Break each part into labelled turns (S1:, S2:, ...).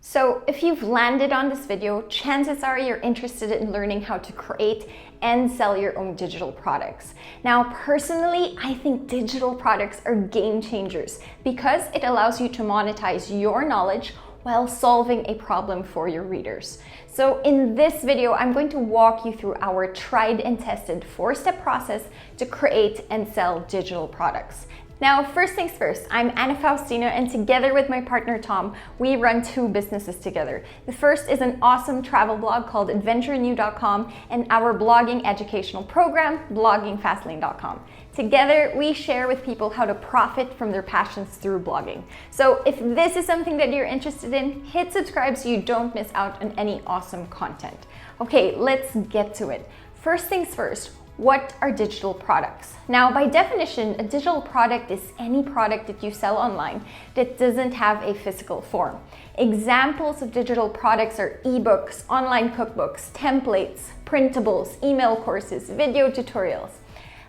S1: So if you've landed on this video, chances are you're interested in learning how to create and sell your own digital products. Now, personally, I think digital products are game changers because it allows you to monetize your knowledge while solving a problem for your readers. So in this video, I'm going to walk you through our tried and tested 4-step process to create and sell digital products. Now, first things first, I'm Anna Faustina, and together with my partner Tom, we run 2 businesses together. The first is an awesome travel blog called adventurenew.com and our blogging educational program, bloggingfastlane.com. Together, we share with people how to profit from their passions through blogging. So if this is something that you're interested in, hit subscribe so you don't miss out on any awesome content. Okay, let's get to it. First things first, what are digital products? Now, by definition, a digital product is any product that you sell online that doesn't have a physical form. Examples of digital products are ebooks, online cookbooks, templates, printables, email courses, video tutorials.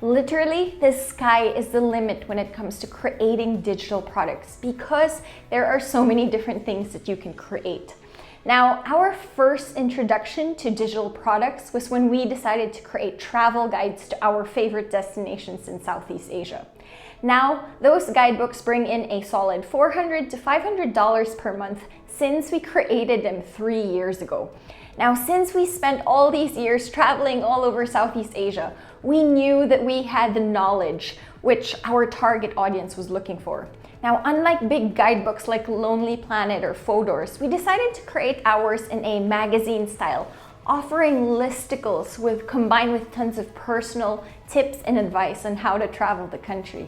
S1: Literally, the sky is the limit when it comes to creating digital products because there are so many different things that you can create. Now, our first introduction to digital products was when we decided to create travel guides to our favorite destinations in Southeast Asia. Now, those guidebooks bring in a solid $400 to $500 per month since we created them 3 years ago. Now, since we spent all these years traveling all over Southeast Asia, we knew that we had the knowledge which our target audience was looking for. Now, unlike big guidebooks like Lonely Planet or Fodor's, we decided to create ours in a magazine style, offering listicles combined with tons of personal tips and advice on how to travel the country.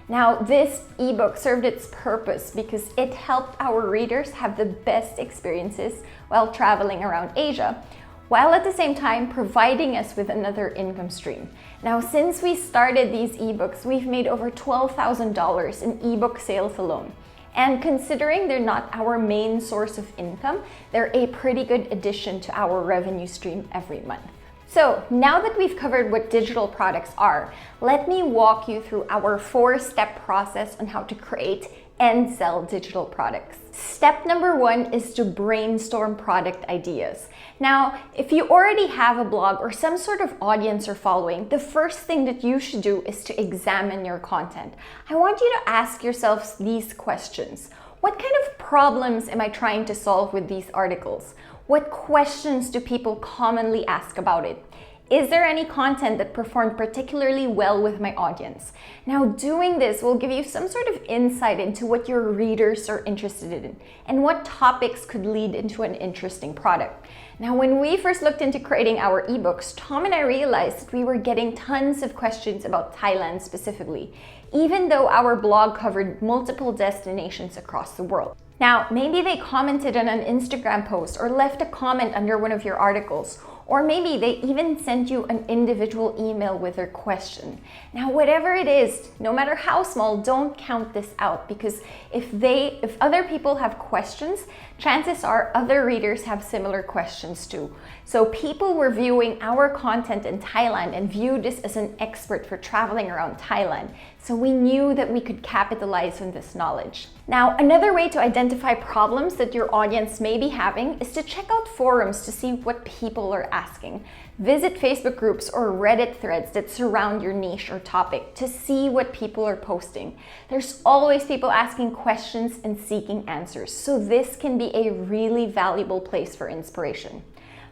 S1: Now, this ebook served its purpose because it helped our readers have the best experiences while traveling around Asia, while at the same time providing us with another income stream. Now, since we started these ebooks, we've made over $12,000 in ebook sales alone. And considering they're not our main source of income, they're a pretty good addition to our revenue stream every month. So now that we've covered what digital products are, let me walk you through our 4-step process on how to create and sell digital products. Step number 1 is to brainstorm product ideas. Now, if you already have a blog or some sort of audience or following, the first thing that you should do is to examine your content. I want you to ask yourselves these questions. What kind of problems am I trying to solve with these articles? What questions do people commonly ask about it? Is there any content that performed particularly well with my audience? Now, doing this will give you some sort of insight into what your readers are interested in and what topics could lead into an interesting product. Now, when we first looked into creating our ebooks, Tom and I realized that we were getting tons of questions about Thailand specifically, even though our blog covered multiple destinations across the world. Now, maybe they commented on an Instagram post or left a comment under one of your articles, or maybe they even sent you an individual email with their question. Now, whatever it is, no matter how small, don't count this out because if other people have questions, chances are other readers have similar questions too. So people were viewing our content in Thailand and viewed us as an expert for traveling around Thailand. So we knew that we could capitalize on this knowledge. Now, another way to identify problems that your audience may be having is to check out forums to see what people are asking. Visit Facebook groups or Reddit threads that surround your niche or topic to see what people are posting. There's always people asking questions and seeking answers, so this can be a really valuable place for inspiration.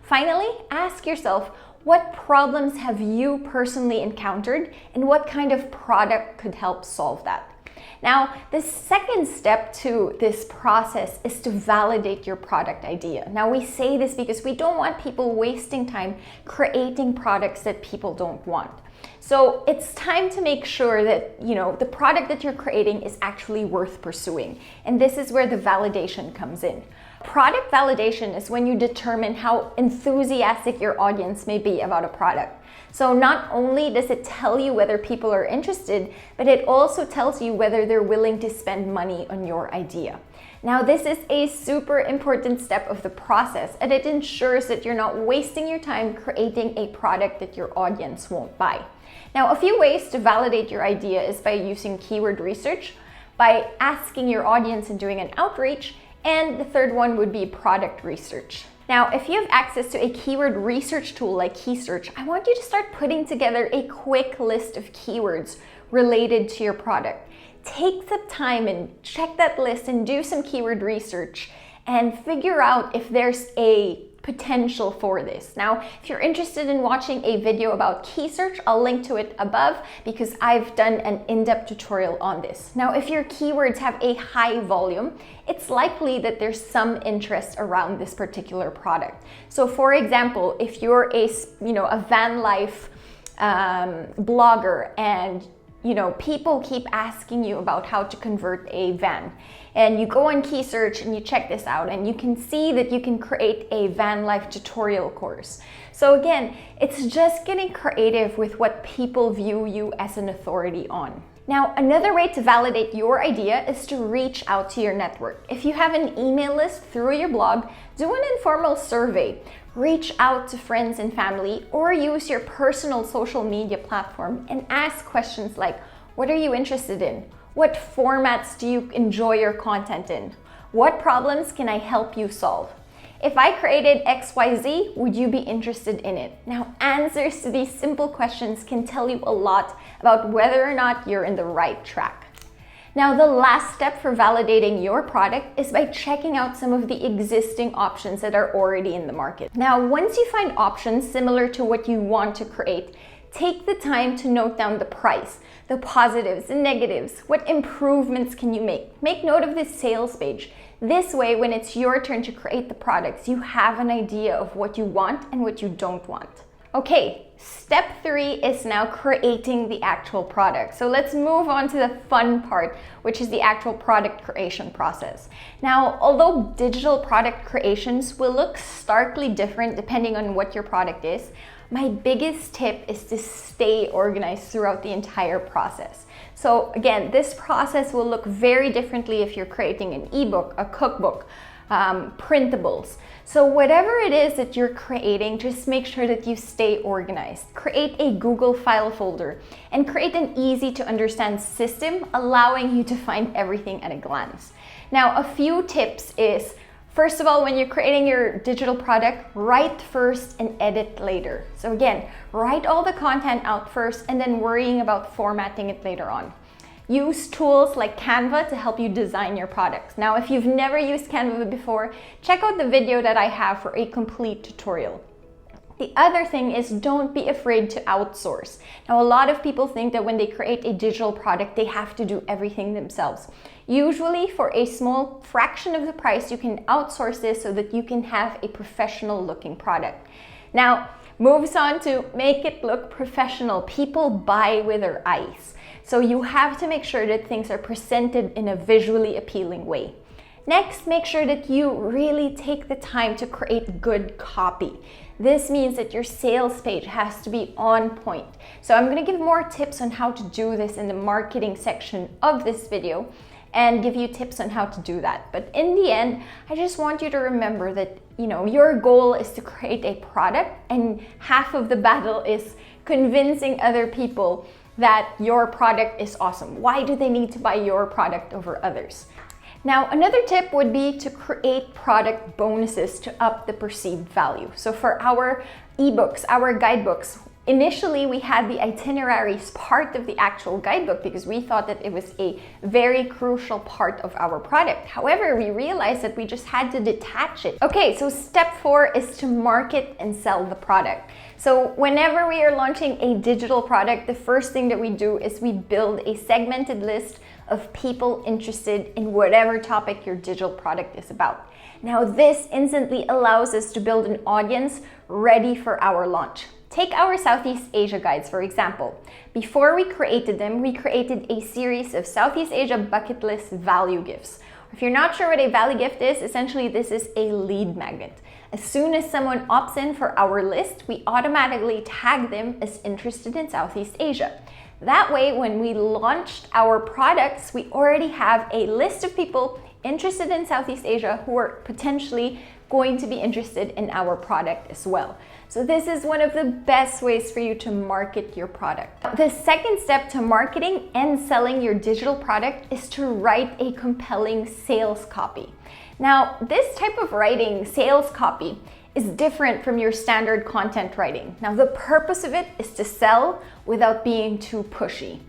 S1: Finally, ask yourself, what problems have you personally encountered and what kind of product could help solve that? Now, the second step to this process is to validate your product idea. Now, we say this because we don't want people wasting time creating products that people don't want. So it's time to make sure that, the product that you're creating is actually worth pursuing. And this is where the validation comes in. Product validation is when you determine how enthusiastic your audience may be about a product. So not only does it tell you whether people are interested, but it also tells you whether they're willing to spend money on your idea. Now, this is a super important step of the process, and it ensures that you're not wasting your time creating a product that your audience won't buy. Now, a few ways to validate your idea is by using keyword research, by asking your audience and doing an outreach, And the third one would be product research. Now, if you have access to a keyword research tool like KeySearch, I want you to start putting together a quick list of keywords related to your product. Take the time and check that list and do some keyword research and figure out if there's a potential for this. Now, if you're interested in watching a video about KeySearch, I'll link to it above because I've done an in-depth tutorial on this. Now, if your keywords have a high volume, it's likely that there's some interest around this particular product. So for example, if you're a van life blogger and people keep asking you about how to convert a van. And you go on KeySearch and you check this out and you can see that you can create a van life tutorial course. So again, it's just getting creative with what people view you as an authority on. Now, another way to validate your idea is to reach out to your network. If you have an email list through your blog, do an informal survey. Reach out to friends and family or use your personal social media platform and ask questions like, what are you interested in? What formats do you enjoy your content in? What problems can I help you solve? If I created XYZ, would you be interested in it? Now, answers to these simple questions can tell you a lot about whether or not you're in the right track. Now, the last step for validating your product is by checking out some of the existing options that are already in the market. Now, once you find options similar to what you want to create, take the time to note down the price, the positives and negatives. What improvements can you make? Make note of this sales page. This way, when it's your turn to create the products, you have an idea of what you want and what you don't want. Okay, step 3 is now creating the actual product. So let's move on to the fun part, which is the actual product creation process. Now, although digital product creations will look starkly different depending on what your product is, my biggest tip is to stay organized throughout the entire process. So again, this process will look very differently if you're creating an ebook, a cookbook, printables. So whatever it is that you're creating, just make sure that you stay organized. Create a Google file folder and create an easy to understand system, allowing you to find everything at a glance. Now, a few tips is, first of all, when you're creating your digital product, write first and edit later. So again, write all the content out first and then worrying about formatting it later on. Use tools like Canva to help you design your products. Now, if you've never used Canva before, check out the video that I have for a complete tutorial. The other thing is, don't be afraid to outsource. Now, a lot of people think that when they create a digital product, they have to do everything themselves. Usually, for a small fraction of the price, you can outsource this so that you can have a professional looking product. Now, moves on to make it look professional. People buy with their eyes. So you have to make sure that things are presented in a visually appealing way. Next, make sure that you really take the time to create good copy. This means that your sales page has to be on point. So I'm going to give more tips on how to do this in the marketing section of this video and give you tips on how to do that. But in the end, I just want you to remember that, your goal is to create a product, and half of the battle is convincing other people that your product is awesome. Why do they need to buy your product over others? Now, another tip would be to create product bonuses to up the perceived value. So for our ebooks, our guidebooks, initially we had the itineraries part of the actual guidebook because we thought that it was a very crucial part of our product. However, we realized that we just had to detach it. Okay, so step 4 is to market and sell the product. So whenever we are launching a digital product, the first thing that we do is we build a segmented list of people interested in whatever topic your digital product is about. Now, this instantly allows us to build an audience ready for our launch. Take our Southeast Asia guides, for example. Before we created them, we created a series of Southeast Asia bucket list value gifts. If you're not sure what a value gift is, essentially this is a lead magnet. As soon as someone opts in for our list, we automatically tag them as interested in Southeast Asia. That way, when we launched our products, we already have a list of people interested in Southeast Asia who are potentially going to be interested in our product as well. So this is one of the best ways for you to market your product. The second step to marketing and selling your digital product is to write a compelling sales copy. Now, this type of writing, sales copy, is different from your standard content writing. Now, the purpose of it is to sell without being too pushy.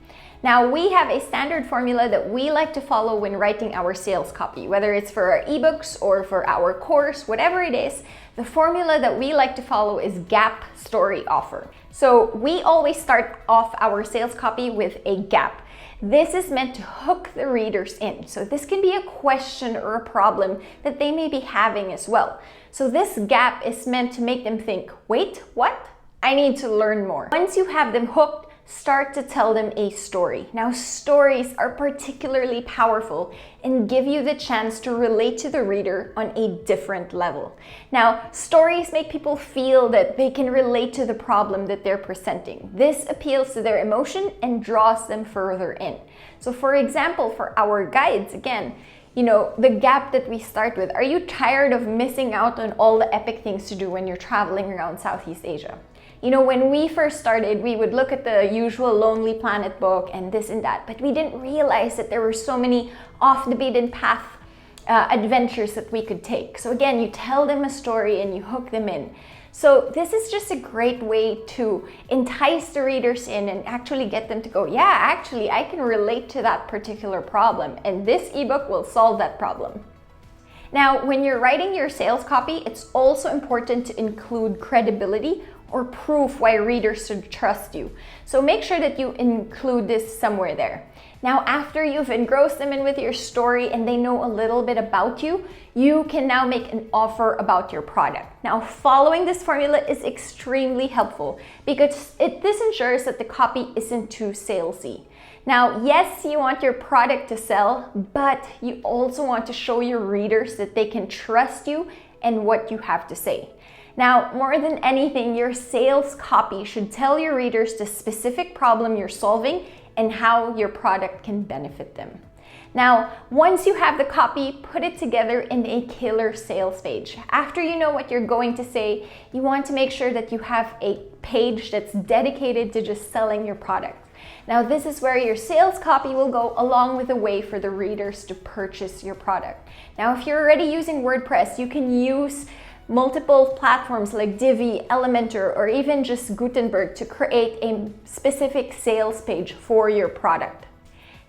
S1: Now, we have a standard formula that we like to follow when writing our sales copy, whether it's for our ebooks or for our course, whatever it is. The formula that we like to follow is gap, story, offer. So we always start off our sales copy with a gap. This is meant to hook the readers in. So this can be a question or a problem that they may be having as well. So this gap is meant to make them think, wait, what? I need to learn more. Once you have them hooked, start to tell them a story. Now, stories are particularly powerful and give you the chance to relate to the reader on a different level. Now, stories make people feel that they can relate to the problem that they're presenting. This appeals to their emotion and draws them further in. So for example, for our guides, again, the gap that we start with, are you tired of missing out on all the epic things to do when you're traveling around Southeast Asia? When we first started, we would look at the usual Lonely Planet book and this and that, but we didn't realize that there were so many off the beaten path adventures that we could take. So again, you tell them a story and you hook them in. So this is just a great way to entice the readers in and actually get them to go, yeah, actually, I can relate to that particular problem, and this ebook will solve that problem. Now, when you're writing your sales copy, it's also important to include credibility or proof why readers should trust you. So make sure that you include this somewhere there. Now, after you've engrossed them in with your story and they know a little bit about you, you can now make an offer about your product. Now, following this formula is extremely helpful because this ensures that the copy isn't too salesy. Now, yes, you want your product to sell, but you also want to show your readers that they can trust you and what you have to say. Now, more than anything, your sales copy should tell your readers the specific problem you're solving and how your product can benefit them. Now, once you have the copy, put it together in a killer sales page. After you know what you're going to say, you want to make sure that you have a page that's dedicated to just selling your product. Now, this is where your sales copy will go along with a way for the readers to purchase your product. Now, if you're already using WordPress, you can use multiple platforms like Divi, Elementor, or even just Gutenberg to create a specific sales page for your product.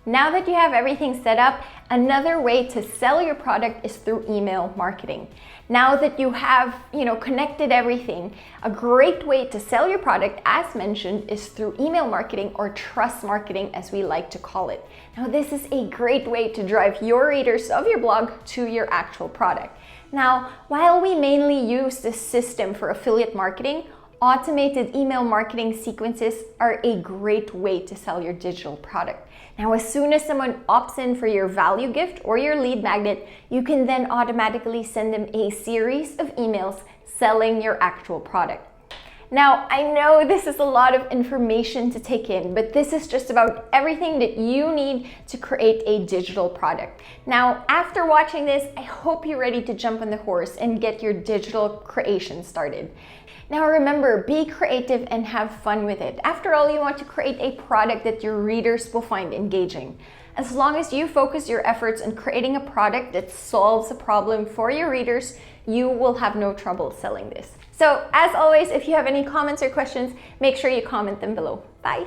S1: Now that you have everything set up, another way to sell your product is through email marketing. Now that you have, connected everything, a great way to sell your product, as mentioned, is through email marketing or trust marketing, as we like to call it. Now, this is a great way to drive your readers of your blog to your actual product. Now, while we mainly use this system for affiliate marketing, automated email marketing sequences are a great way to sell your digital product. Now, as soon as someone opts in for your value gift or your lead magnet, you can then automatically send them a series of emails selling your actual product. Now, I know this is a lot of information to take in, but this is just about everything that you need to create a digital product. Now, after watching this, I hope you're ready to jump on the horse and get your digital creation started. Now remember, be creative and have fun with it. After all, you want to create a product that your readers will find engaging. As long as you focus your efforts on creating a product that solves a problem for your readers, you will have no trouble selling this. So as always, if you have any comments or questions, make sure you comment them below. Bye.